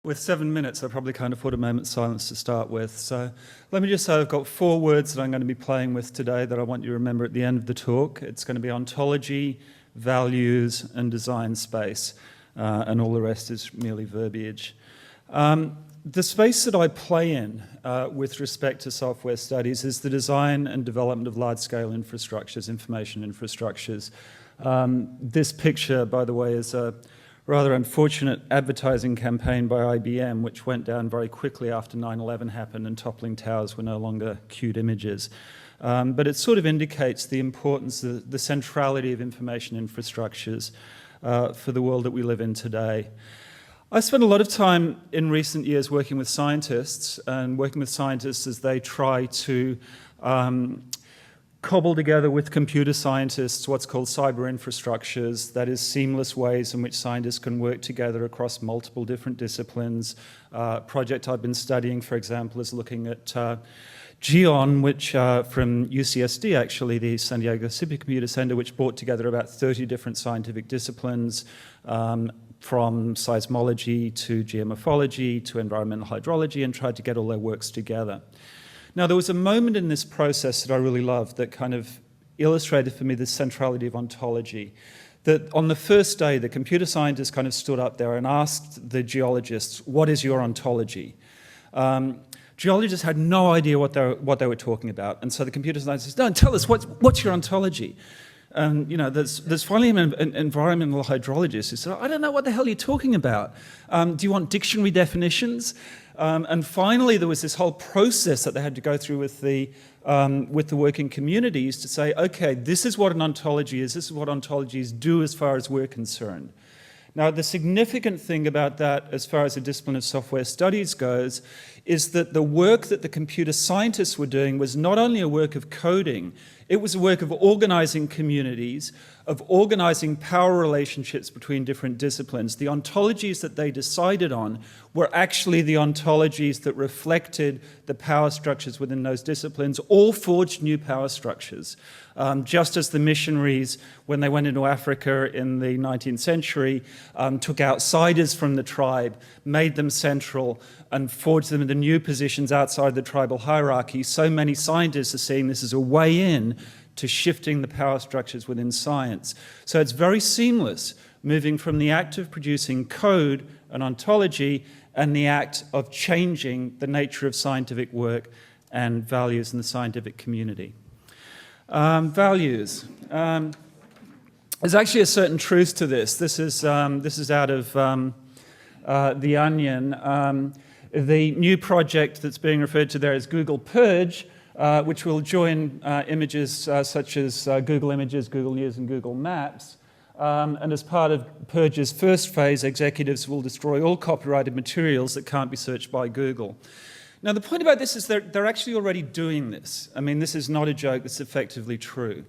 With 7 minutes, I probably can't afford a moment's silence to start with. So let me just say I've got 4 words that I'm going to be playing with today that I want you to remember at the end of the talk. It's going to be ontology, values, and design space. And all the rest is merely verbiage. The space that I play in with respect to software studies is the design and development of large-scale infrastructures, information infrastructures. This picture, by the way, is a rather unfortunate advertising campaign by IBM, which went down very quickly after 9/11 happened and toppling towers were no longer cute images. But it sort of indicates the importance, the centrality of information infrastructures for the world that we live in today. I spent a lot of time in recent years working with scientists as they try to cobble together with computer scientists what's called cyber infrastructures, that is seamless ways in which scientists can work together across multiple different disciplines. Project I've been studying, for example, is looking at GEON, which from UCSD, actually, the San Diego Supercomputer Center, which brought together about 30 different scientific disciplines, from seismology to geomorphology to environmental hydrology, and tried to get all their works together. Now, there was a moment in this process that I really loved that kind of illustrated for me the centrality of ontology. That on the first day, the computer scientists kind of stood up there and asked the geologists, "What is your ontology?" Geologists had no idea what they were talking about, and so the computer scientists said, "No, tell us, what's your ontology?" And there's finally an environmental hydrologist who said, "I don't know what the hell you're talking about. Do you want dictionary definitions?" And finally, there was this whole process that they had to go through with the working communities to say, okay, this is what an ontology is, this is what ontologies do as far as we're concerned. Now, the significant thing about that, as far as the discipline of software studies goes, is that the work that the computer scientists were doing was not only a work of coding, it was a work of organizing communities, of organizing power relationships between different disciplines. The ontologies that they decided on were actually the ontologies that reflected the power structures within those disciplines, all forged new power structures. Just as the missionaries, when they went into Africa in the 19th century, took outsiders from the tribe, made them central, and forged them into new positions outside the tribal hierarchy, so many scientists are seeing this as a way in to shifting the power structures within science. So it's very seamless, moving from the act of producing code and ontology and the act of changing the nature of scientific work and values in the scientific community. Values. There's actually a certain truth to this. This is out of The Onion. The new project that's being referred to there is Google Purge, which will join images such as Google Images, Google News, and Google Maps. And as part of Purge's first phase, executives will destroy all copyrighted materials that can't be searched by Google. Now, the point about this is they're actually already doing this. I mean, this is not a joke, it's effectively true.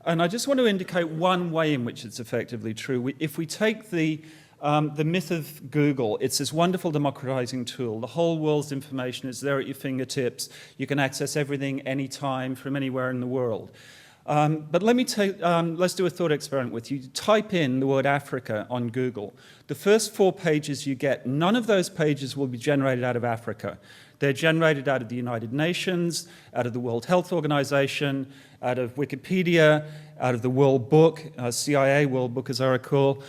And I just want to indicate one way in which it's effectively true. If we take the myth of Google, it's this wonderful democratizing tool. The whole world's information is there at your fingertips. You can access everything anytime from anywhere in the world. But let's do a thought experiment with you. Type in the word Africa on Google. The first 4 pages you get, none of those pages will be generated out of Africa. They're generated out of the United Nations, out of the World Health Organization, out of Wikipedia, out of the World Book, CIA World Book, as I recall.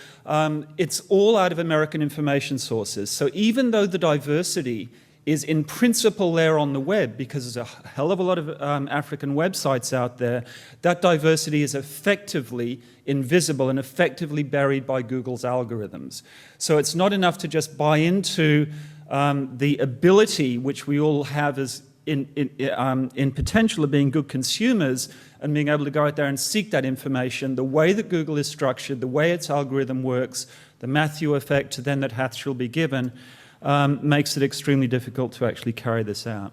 It's all out of American information sources. So even though the diversity is in principle there on the web, because there's a hell of a lot of African websites out there, that diversity is effectively invisible and effectively buried by Google's algorithms. So it's not enough to just buy into the ability which we all have as in potential of being good consumers and being able to go out there and seek that information. The way that Google is structured, the way its algorithm works, the Matthew effect, to them that hath shall be given, makes it extremely difficult to actually carry this out.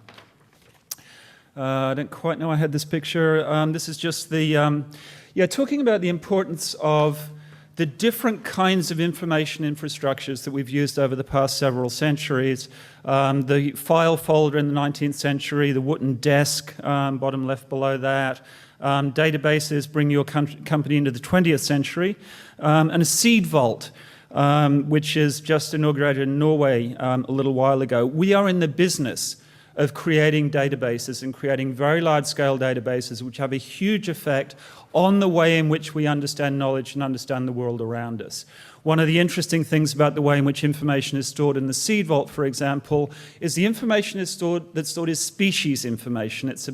I don't quite know I had this picture. This is just talking about the importance of the different kinds of information infrastructures that we've used over the past several centuries. The file folder in the 19th century, the wooden desk, bottom left below that. Databases bring your company into the 20th century. And a seed vault, which is just inaugurated in Norway a little while ago. We are in the business of creating databases and creating very large-scale databases which have a huge effect on the way in which we understand knowledge and understand the world around us. One of the interesting things about the way in which information is stored in the seed vault, for example, is the information that's stored is species information. It's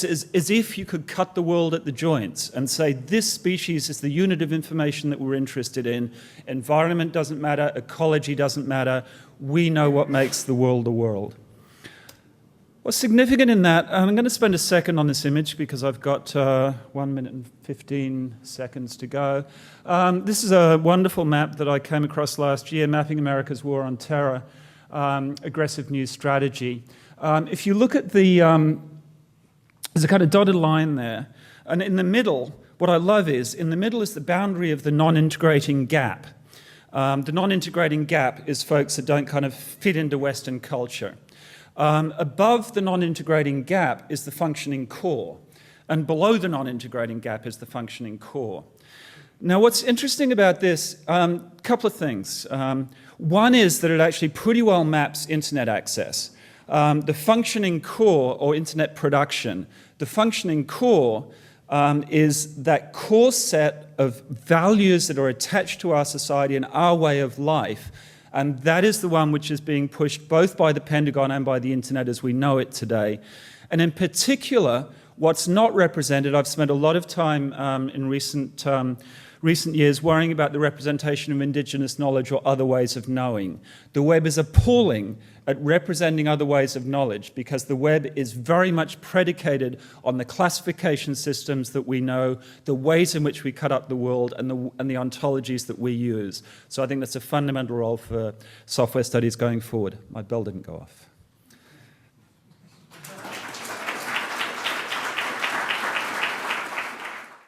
as if you could cut the world at the joints and say this species is the unit of information that we're interested in. Environment doesn't matter, ecology doesn't matter. We know what makes the world the world. What's significant in that, I'm going to spend a second on this image because I've got 1 minute and 15 seconds to go. This is a wonderful map that I came across last year, Mapping America's War on Terror, Aggressive New Strategy. If you look at the, there's a kind of dotted line there, and in the middle, what I love is, in the middle is the boundary of the non-integrating gap. The non-integrating gap is folks that don't kind of fit into Western culture. Above the non-integrating gap is the functioning core, and below the non-integrating gap is the functioning core. Now, what's interesting about this, a couple of things. One is that it actually pretty well maps internet access. The functioning core, or internet production, the functioning core is that core set of values that are attached to our society and our way of life. And that is the one which is being pushed both by the Pentagon and by the internet as we know it today. And in particular, what's not represented, I've spent a lot of time in recent years worrying about the representation of indigenous knowledge or other ways of knowing. The web is appalling at representing other ways of knowledge because the web is very much predicated on the classification systems that we know, the ways in which we cut up the world, and the ontologies that we use. So I think that's a fundamental role for software studies going forward. My bell didn't go off.